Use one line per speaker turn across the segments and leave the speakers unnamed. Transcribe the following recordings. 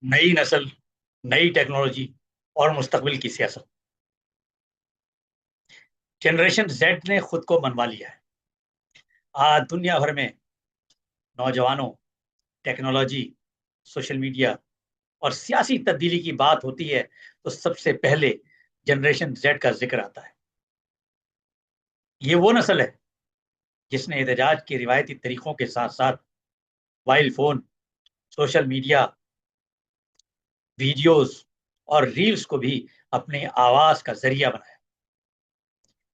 نئی نسل، نئی ٹیکنالوجی اور مستقبل کی سیاست۔ جنریشن زیڈ نے خود کو منوا لیا ہے۔ آج دنیا بھر میں نوجوانوں، ٹیکنالوجی، سوشل میڈیا اور سیاسی تبدیلی کی بات ہوتی ہے تو سب سے پہلے جنریشن زیڈ کا ذکر آتا ہے۔ یہ وہ نسل ہے جس نے احتجاج کے روایتی طریقوں کے ساتھ ساتھ mobile phone, social media, videos اور ریلز کو بھی اپنے آواز کا ذریعہ بنایا۔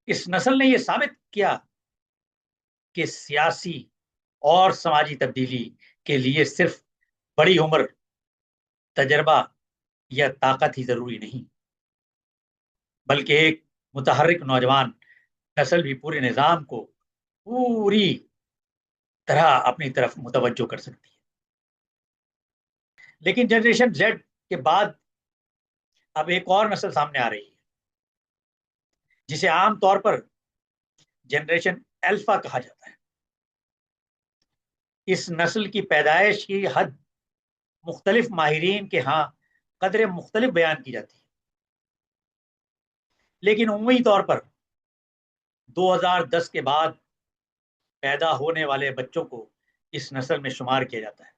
اس نسل نے یہ ثابت کیا کہ سیاسی اور سماجی تبدیلی کے لیے صرف بڑی عمر، تجربہ یا طاقت ہی ضروری نہیں، بلکہ ایک متحرک نوجوان نسل بھی پورے نظام کو پوری طرح اپنی طرف متوجہ کر سکتی ہے۔ لیکن جنریشن زیڈ کے بعد اب ایک اور نسل سامنے آ رہی ہے جسے عام طور پر جنریشن الفا کہا جاتا ہے۔ اس نسل کی پیدائش کی حد مختلف ماہرین کے ہاں قدرے مختلف بیان کی جاتی ہے، لیکن عمومی طور پر 2010 کے بعد پیدا ہونے والے بچوں کو اس نسل میں شمار کیا جاتا ہے۔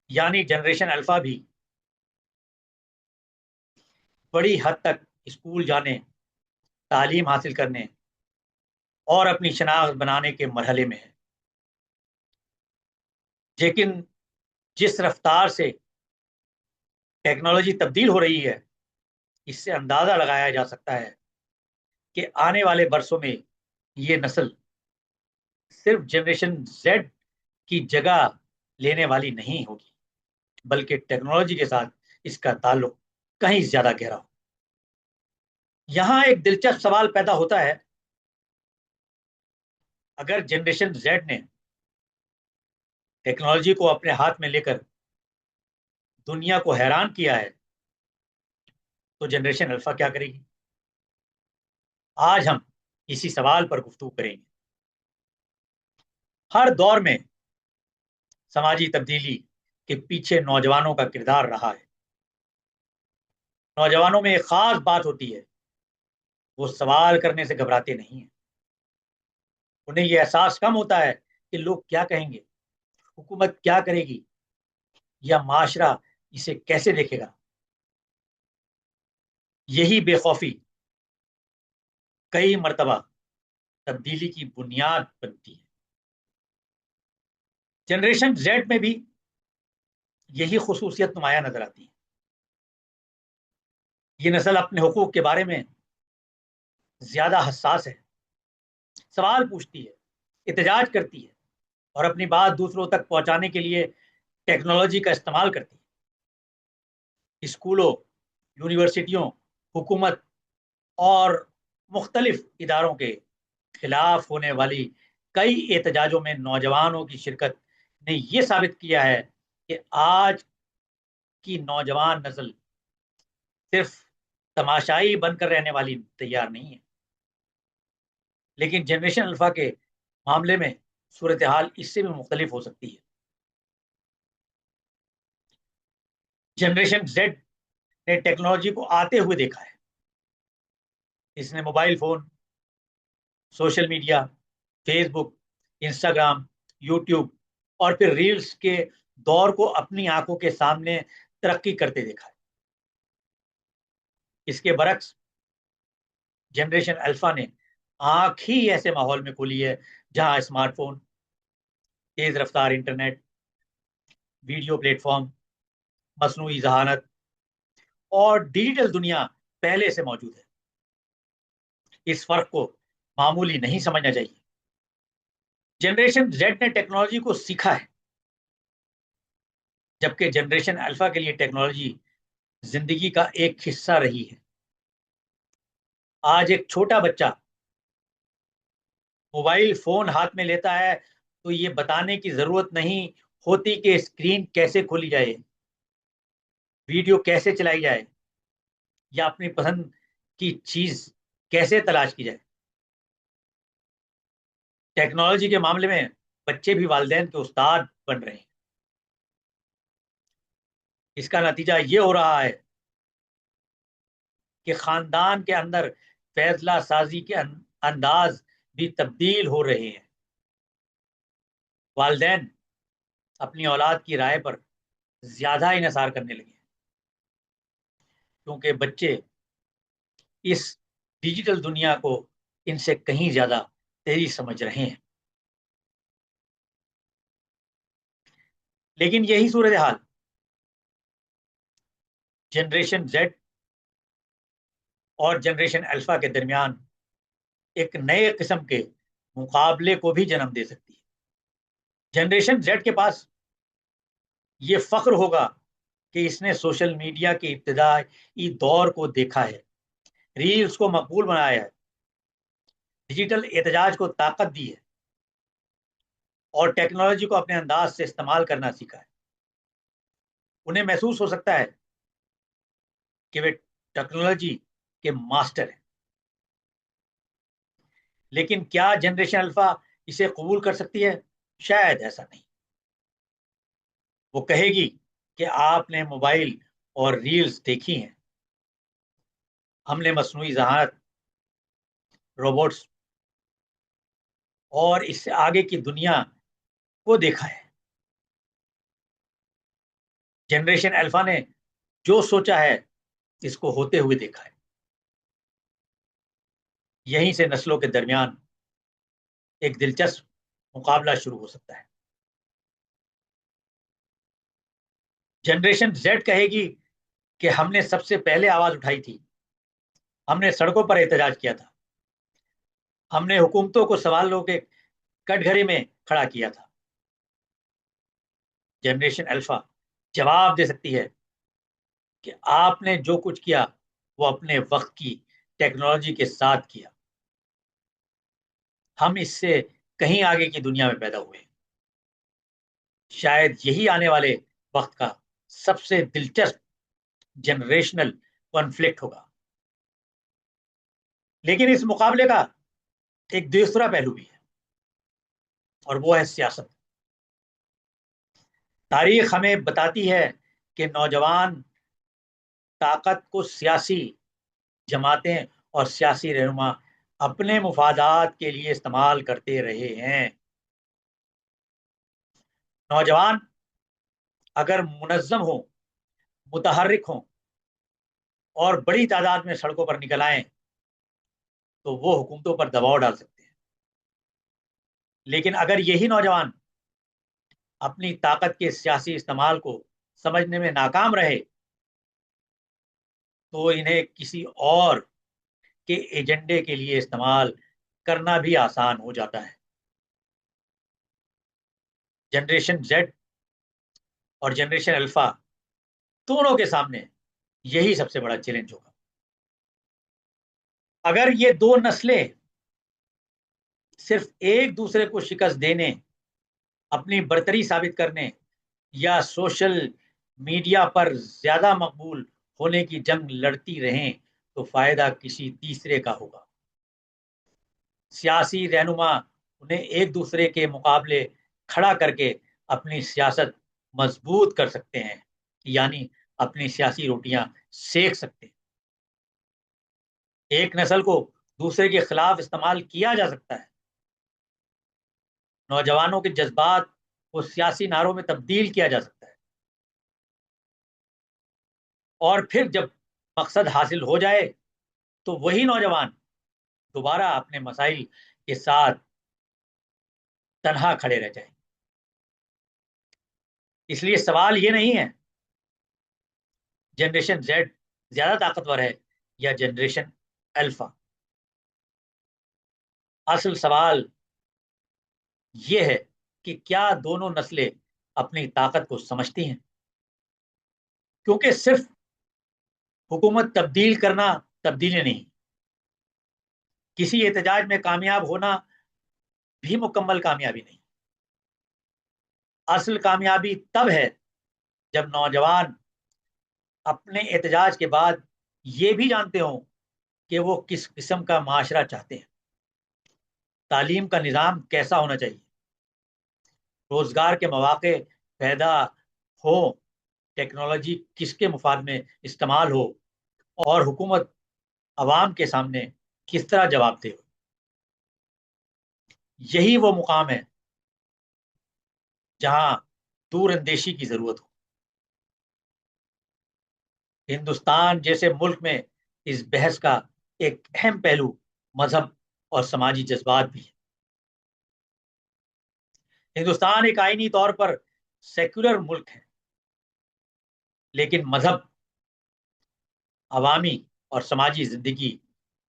یعنی جنریشن الفا بھی بڑی حد تک اسکول جانے، تعلیم حاصل کرنے اور اپنی شناخت بنانے کے مرحلے میں ہے، لیکن جس رفتار سے ٹیکنالوجی تبدیل ہو رہی ہے اس سے اندازہ لگایا جا سکتا ہے کہ آنے والے برسوں میں یہ نسل صرف جنریشن زیڈ کی جگہ لینے والی نہیں ہوگی، بلکہ ٹیکنالوجی کے ساتھ اس کا تعلق کہیں زیادہ گہرا ہو۔ یہاں ایک دلچسپ سوال پیدا ہوتا ہے، اگر جنریشن زیڈ نے ٹیکنالوجی کو اپنے ہاتھ میں لے کر دنیا کو حیران کیا ہے تو جنریشن الفا کیا کرے گی؟ آج ہم اسی سوال پر گفتگو کریں گے۔ ہر دور میں سماجی تبدیلی کے پیچھے نوجوانوں کا کردار رہا ہے۔ نوجوانوں میں ایک خاص بات ہوتی ہے، وہ سوال کرنے سے گھبراتے نہیں ہیں۔ انہیں یہ احساس کم ہوتا ہے کہ لوگ کیا کہیں گے، حکومت کیا کرے گی یا معاشرہ اسے کیسے دیکھے گا۔ یہی بے خوفی کئی مرتبہ تبدیلی کی بنیاد بنتی ہے۔ جنریشن زیڈ میں بھی یہی خصوصیت نمایاں نظر آتی ہے۔ یہ نسل اپنے حقوق کے بارے میں زیادہ حساس ہے، سوال پوچھتی ہے، احتجاج کرتی ہے اور اپنی بات دوسروں تک پہنچانے کے لیے ٹیکنالوجی کا استعمال کرتی ہے۔ اسکولوں، یونیورسٹیوں، حکومت اور مختلف اداروں کے خلاف ہونے والی کئی احتجاجوں میں نوجوانوں کی شرکت نے یہ ثابت کیا ہے کہ آج کی نوجوان نسل صرف تماشائی بن کر رہنے والی تیار نہیں ہے، لیکن جنریشن الفا کے معاملے میں صورتحال اس سے بھی مختلف ہو سکتی ہے۔ جنریشن زیڈ نے ٹیکنالوجی کو آتے ہوئے دیکھا ہے۔ اس نے mobile phone, social media, Facebook, Instagram, YouTube اور پھر ریلز کے دور کو اپنی آنکھوں کے سامنے ترقی کرتے دیکھا ہے۔ اس کے برعکس جنریشن الفا نے آنکھ ہی ایسے ماحول میں کھولی ہے جہاں اسمارٹ فون، تیز رفتار انٹرنیٹ، ویڈیو پلیٹ فارم، مصنوعی ذہانت اور ڈیجیٹل دنیا پہلے سے موجود ہے۔ اس فرق کو معمولی نہیں سمجھنا چاہیے۔ جنریشن زیڈ نے ٹیکنالوجی کو سیکھا ہے، جبکہ جنریشن الفا کے لیے ٹیکنالوجی زندگی کا ایک حصہ رہی ہے۔ آج ایک چھوٹا بچہ موبائل فون ہاتھ میں لیتا ہے تو یہ بتانے کی ضرورت نہیں ہوتی کہ اسکرین کیسے کھولی جائے، ویڈیو کیسے چلائی جائے یا اپنی پسند کی چیز کیسے تلاش کی جائے۔ ٹیکنالوجی کے معاملے میں بچے بھی والدین کے استاد بن رہے ہیں۔ اس کا نتیجہ یہ ہو رہا ہے کہ خاندان کے اندر فیصلہ سازی کے انداز بھی تبدیل ہو رہے ہیں. والدین اپنی اولاد کی رائے پر زیادہ انحصار کرنے لگے ہیں کیونکہ بچے اس ڈیجیٹل دنیا کو ان سے کہیں زیادہ تیزی سمجھ رہے ہیں. لیکن یہی صورتحال جنریشن زیڈ اور جنریشن الفا کے درمیان ایک نئے قسم کے مقابلے کو بھی جنم دے سکتی ہے. جنریشن زیڈ کے پاس یہ فخر ہوگا کہ اس نے سوشل میڈیا کے ابتدائی دور کو دیکھا ہے، ریلز کو مقبول بنایا ہے، ڈیجیٹل احتجاج کو طاقت دی ہے اور ٹیکنالوجی کو اپنے انداز سے استعمال کرنا سیکھا ہے. انہیں محسوس ہو سکتا ہے کہ وہ ٹیکنالوجی کے ماسٹر ہیں. لیکن کیا جنریشن الفا اسے قبول کر سکتی ہے؟ شاید ایسا نہیں. وہ کہے گی کہ آپ نے موبائل اور ریلز دیکھی ہیں، ہم نے مصنوعی ذہانت، روبوٹس اور اس سے آگے کی دنیا کو دیکھا ہے. جنریشن الفا نے جو سوچا ہے اس کو ہوتے ہوئے دیکھا ہے. یہیں سے نسلوں کے درمیان ایک دلچسپ مقابلہ شروع ہو سکتا ہے. جنریشن زیڈ کہے گی کہ ہم نے سب سے پہلے آواز اٹھائی تھی، ہم نے سڑکوں پر احتجاج کیا تھا، ہم نے حکومتوں کو سوالوں کے کٹ گھرے میں کھڑا کیا تھا. جنریشن الفا جواب دے سکتی ہے کہ آپ نے جو کچھ کیا وہ اپنے وقت کی ٹیکنالوجی کے ساتھ کیا، ہم اس سے کہیں آگے کی دنیا میں پیدا ہوئے. شاید یہی آنے والے وقت کا سب سے دلچسپ جنریشنل کانفلکٹ ہوگا. لیکن اس مقابلے کا ایک دوسرا پہلو بھی ہے اور وہ ہے سیاست. تاریخ ہمیں بتاتی ہے کہ نوجوان طاقت کو سیاسی جماعتیں اور سیاسی رہنما اپنے مفادات کے لیے استعمال کرتے رہے ہیں. نوجوان اگر منظم ہوں، متحرک ہوں اور بڑی تعداد میں سڑکوں پر نکل آئیں تو وہ حکومتوں پر دباؤ ڈال سکتے ہیں. لیکن اگر یہی نوجوان اپنی طاقت کے سیاسی استعمال کو سمجھنے میں ناکام رہے تو انہیں کسی اور کے ایجنڈے کے لیے استعمال کرنا بھی آسان ہو جاتا ہے. جنریشن زیڈ اور جنریشن الفا دونوں کے سامنے یہی سب سے بڑا چیلنج ہوگا. اگر یہ دو نسلیں صرف ایک دوسرے کو شکست دینے، اپنی برتری ثابت کرنے یا سوشل میڈیا پر زیادہ مقبول ہونے کی جنگ لڑتی رہیں تو فائدہ کسی تیسرے کا ہوگا. سیاسی رہنما انہیں ایک دوسرے کے مقابلے کھڑا کر کے اپنی سیاست مضبوط کر سکتے ہیں، یعنی اپنی سیاسی روٹیاں سیک سکتے ہیں. ایک نسل کو دوسرے کے خلاف استعمال کیا جا سکتا ہے. نوجوانوں کے جذبات کو سیاسی نعروں میں تبدیل کیا جا سکتا ہے اور پھر جب مقصد حاصل ہو جائے تو وہی نوجوان دوبارہ اپنے مسائل کے ساتھ تنہا کھڑے رہ جائیں. اس لیے سوال یہ نہیں ہے جنریشن زیڈ زیادہ طاقتور ہے یا جنریشن الفا. اصل سوال یہ ہے کہ کیا دونوں نسلیں اپنی طاقت کو سمجھتی ہیں؟ کیونکہ صرف حکومت تبدیل کرنا تبدیلی نہیں، کسی احتجاج میں کامیاب ہونا بھی مکمل کامیابی نہیں. اصل کامیابی تب ہے جب نوجوان اپنے احتجاج کے بعد یہ بھی جانتے ہوں کہ وہ کس قسم کا معاشرہ چاہتے ہیں، تعلیم کا نظام کیسا ہونا چاہیے، روزگار کے مواقع پیدا ہوں، ٹیکنالوجی کس کے مفاد میں استعمال ہو اور حکومت عوام کے سامنے کس طرح جواب دے. یہی وہ مقام ہے جہاں دور اندیشی کی ضرورت ہو. ہندوستان جیسے ملک میں اس بحث کا ایک اہم پہلو مذہب اور سماجی جذبات بھی ہے. ہندوستان ایک آئینی طور پر سیکولر ملک ہے، لیکن مذہب عوامی اور سماجی زندگی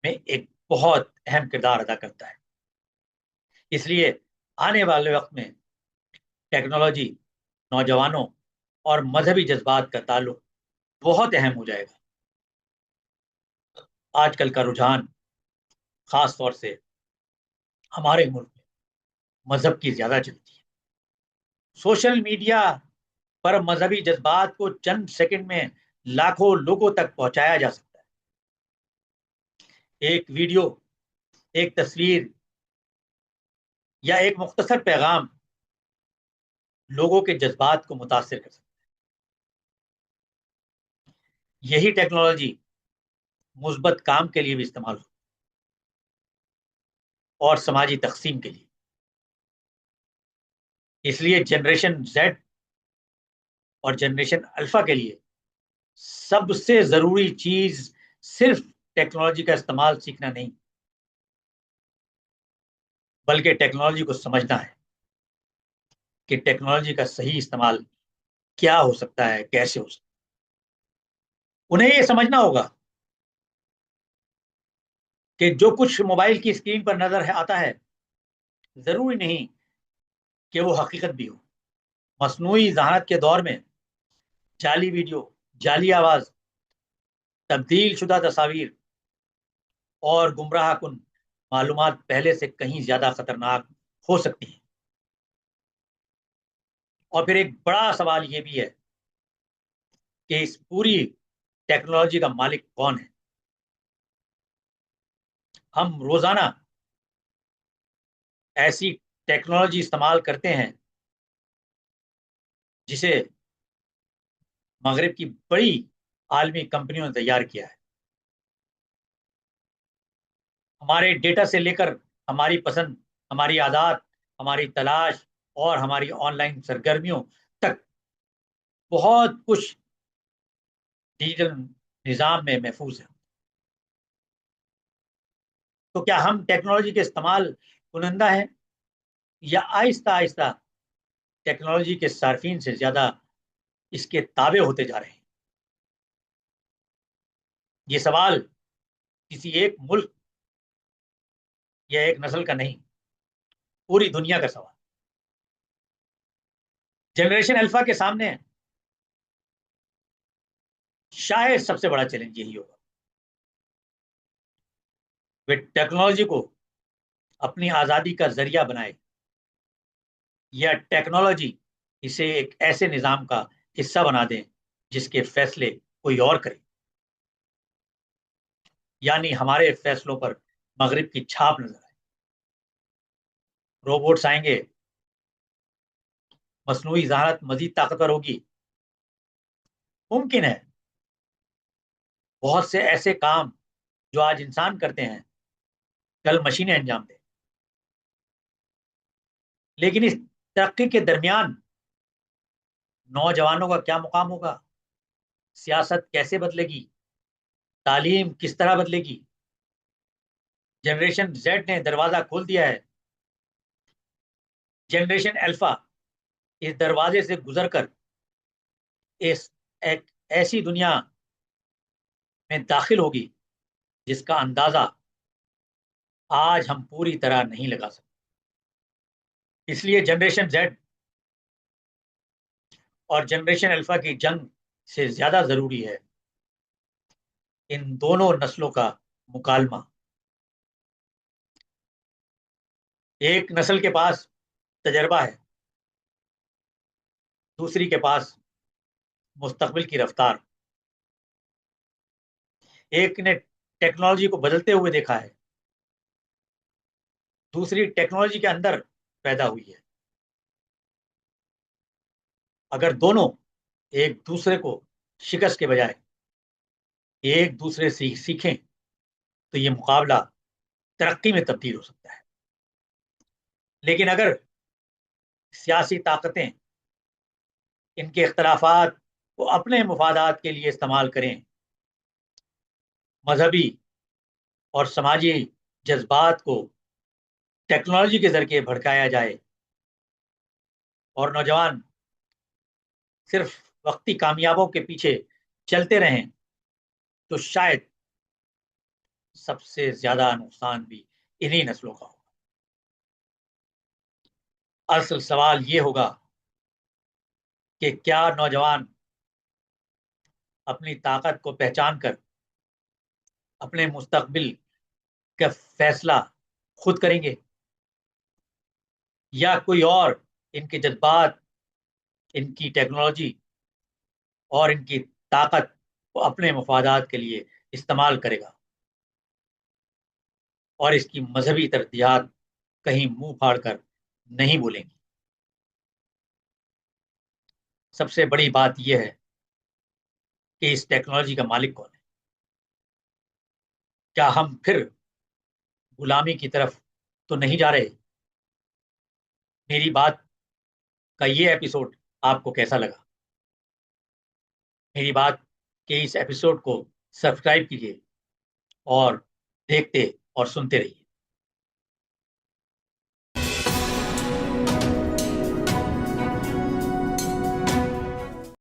میں ایک بہت اہم کردار ادا کرتا ہے. اس لیے آنے والے وقت میں ٹیکنالوجی، نوجوانوں اور مذہبی جذبات کا تعلق بہت اہم ہو جائے گا. آج کل کا رجحان خاص طور سے ہمارے ملک میں مذہب کی زیادہ چلتی ہے. سوشل میڈیا پر مذہبی جذبات کو چند سیکنڈ میں لاکھوں لوگوں تک پہنچایا جا سکتا ہے. ایک ویڈیو، ایک تصویر یا ایک مختصر پیغام لوگوں کے جذبات کو متاثر کر سکتا ہے. یہی ٹیکنالوجی مثبت کام کے لیے بھی استعمال ہو اور سماجی تقسیم کے لیے. اس لیے جنریشن زیڈ اور جنریشن الفا کے لیے سب سے ضروری چیز صرف ٹیکنالوجی کا استعمال سیکھنا نہیں، بلکہ ٹیکنالوجی کو سمجھنا ہے کہ ٹیکنالوجی کا صحیح استعمال کیا ہو سکتا ہے، کیسے ہو سکتا ہے. انہیں یہ سمجھنا ہوگا کہ جو کچھ موبائل کی اسکرین پر نظر آتا ہے ضروری نہیں کہ وہ حقیقت بھی ہو. مصنوعی ذہانت کے دور میں جعلی ویڈیو، جعلی آواز، تبدیل شدہ تصاویر اور گمراہ کن معلومات پہلے سے کہیں زیادہ خطرناک ہو سکتی ہیں. اور پھر ایک بڑا سوال یہ بھی ہے کہ اس پوری ٹیکنالوجی کا مالک کون ہے؟ ہم روزانہ ایسی ٹیکنالوجی استعمال کرتے ہیں جسے مغرب کی بڑی عالمی کمپنیوں نے تیار کیا ہے. ہمارے ڈیٹا سے لے کر ہماری پسند، ہماری عادات، ہماری تلاش اور ہماری آن لائن سرگرمیوں تک بہت کچھ ڈیجیٹل نظام میں محفوظ ہے. تو کیا ہم ٹیکنالوجی کے استعمال کنندہ ہیں یا آہستہ آہستہ ٹیکنالوجی کے صارفین سے زیادہ اس کے تابع ہوتے جا رہے ہیں؟ یہ سوال کسی ایک ملک یا ایک نسل کا نہیں، پوری دنیا کا سوال. جنریشن الفا کے سامنے شاید سب سے بڑا چیلنج یہی ہوگا. وہ ٹیکنالوجی کو اپنی آزادی کا ذریعہ بنائے یا ٹیکنالوجی اسے ایک ایسے نظام کا حصہ بنا دیں جس کے فیصلے کوئی اور کرے. یعنی ہمارے فیصلوں پر مغرب کی چھاپ نظر آئے. روبوٹس آئیں گے، مصنوعی ذہانت مزید طاقتور ہوگی. ممکن ہے بہت سے ایسے کام جو آج انسان کرتے ہیں کل مشینیں انجام دیں. لیکن اس ترقی کے درمیان نوجوانوں کا کیا مقام ہوگا؟ سیاست کیسے بدلے گی؟ تعلیم کس طرح بدلے گی؟ جنریشن زیڈ نے دروازہ کھول دیا ہے. جنریشن الفا اس دروازے سے گزر کر ایک ایسی دنیا میں داخل ہوگی جس کا اندازہ آج ہم پوری طرح نہیں لگا سکتے. اس لیے جنریشن زیڈ اور جنریشن الفا کی جنگ سے زیادہ ضروری ہے ان دونوں نسلوں کا مکالمہ. ایک نسل کے پاس تجربہ ہے، دوسری کے پاس مستقبل کی رفتار. ایک نے ٹیکنالوجی کو بدلتے ہوئے دیکھا ہے، دوسری ٹیکنالوجی کے اندر پیدا ہوئی ہے. اگر دونوں ایک دوسرے کو شکست کے بجائے ایک دوسرے سے سیکھیں تو یہ مقابلہ ترقی میں تبدیل ہو سکتا ہے. لیکن اگر سیاسی طاقتیں ان کے اختلافات کو اپنے مفادات کے لیے استعمال کریں، مذہبی اور سماجی جذبات کو ٹیکنالوجی کے ذریعے بھڑکایا جائے اور نوجوان صرف وقتی کامیابوں کے پیچھے چلتے رہیں، تو شاید سب سے زیادہ نقصان بھی انہی نسلوں کا ہوگا. اصل سوال یہ ہوگا کہ کیا نوجوان اپنی طاقت کو پہچان کر اپنے مستقبل کا فیصلہ خود کریں گے، یا کوئی اور ان کے جذبات، ان کی ٹیکنالوجی اور ان کی طاقت کو اپنے مفادات کے لیے استعمال کرے گا اور اس کی مذہبی ترجیحات کہیں منہ پھاڑ کر نہیں بولیں گی. سب سے بڑی بات یہ ہے کہ اس ٹیکنالوجی کا مالک کون ہے؟ کیا ہم پھر غلامی کی طرف تو نہیں جا رہے؟ میری بات کا یہ ایپیسوڈ آپ کو کیسا لگا؟ میری بات کے اس ایپیسوڈ کو سبسکرائب کیجیے اور دیکھتے اور سنتے رہیے.